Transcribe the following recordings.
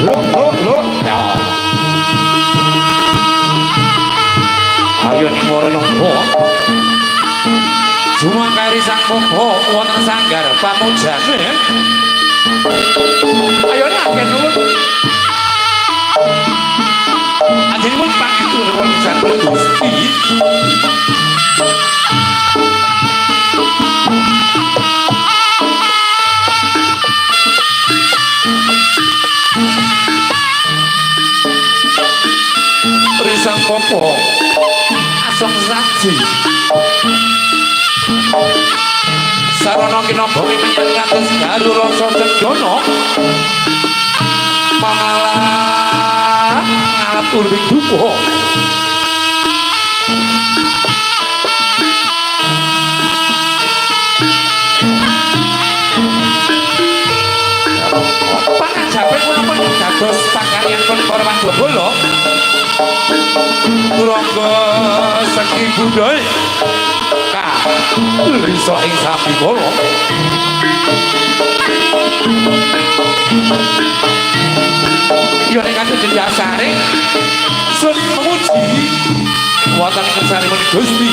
Ayo ning Warna Cuma kari sang popo wonten sanggar pamujane. Ayo nek akeh nuwun. Ajenipun pangatur wonten sanggar Gusti. Risang popo asong saji. Sarana kinabami menyang kados galu rasa cendana pamalah ngatur ing duka pangajape punapa dados pakaryan pun para Mandragala turangga saking budaya risa ing sapi kala ya nek kanthi dasare sun memuji wonten kersanipun Gusti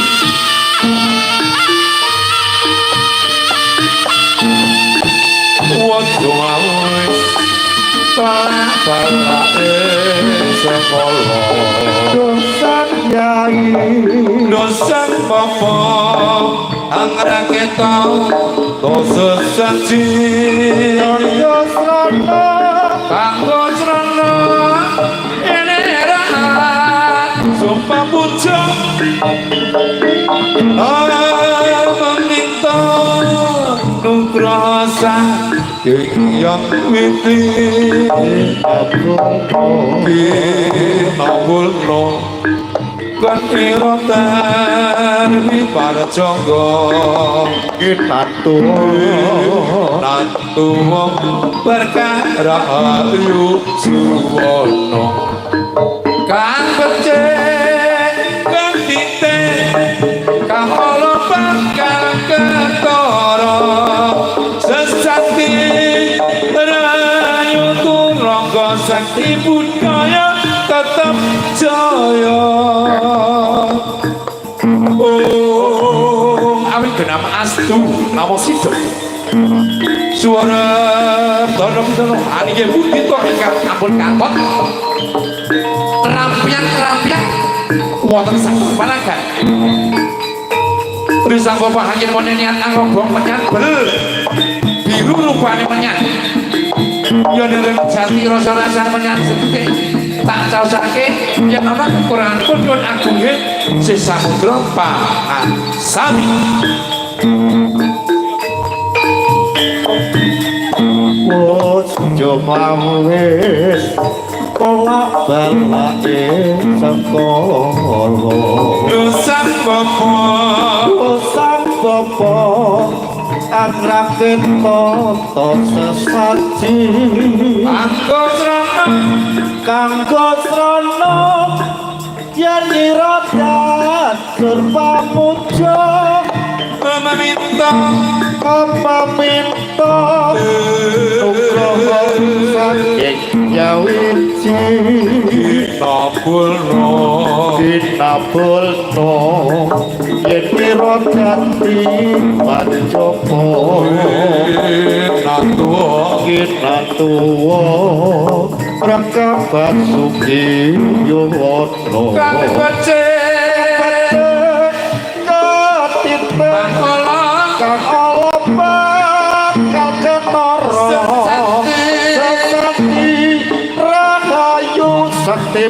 waduh awis palak-palake sekolah dosan yai dosan papa angrake tau dosa saji yo srana kanggo srana ene rahat sumpah puja meminta nugrasa yang witi abulno kan irotan wiparjangga kitatu natu perkara ayu suwana kang becik kang titik kang ala bakal ketara sesati rayu turangga sakti budaya tetap jaya awit genam astu nama sido suara dono-dono anike bukito ingkang ampun kakot terampiang wonten saking panagan risang bapak hakin monenian angrobong menyat bel biru rupane menyat ya dereng jati rasa-rasa menyat sedikit tak causake yang ana kekurangan pun nyuwun agungé si samudra Pak Sami coba wis kolak balake sekolo sang popo akraken toto sesaji kanggo srana yen iradat surpamuja meminta nugraha saking yawiji dinabulno yen iradat panjapa kinatuwa rakabat sugi yono kang becik kang ala bakal ketara sesati rahayu sakti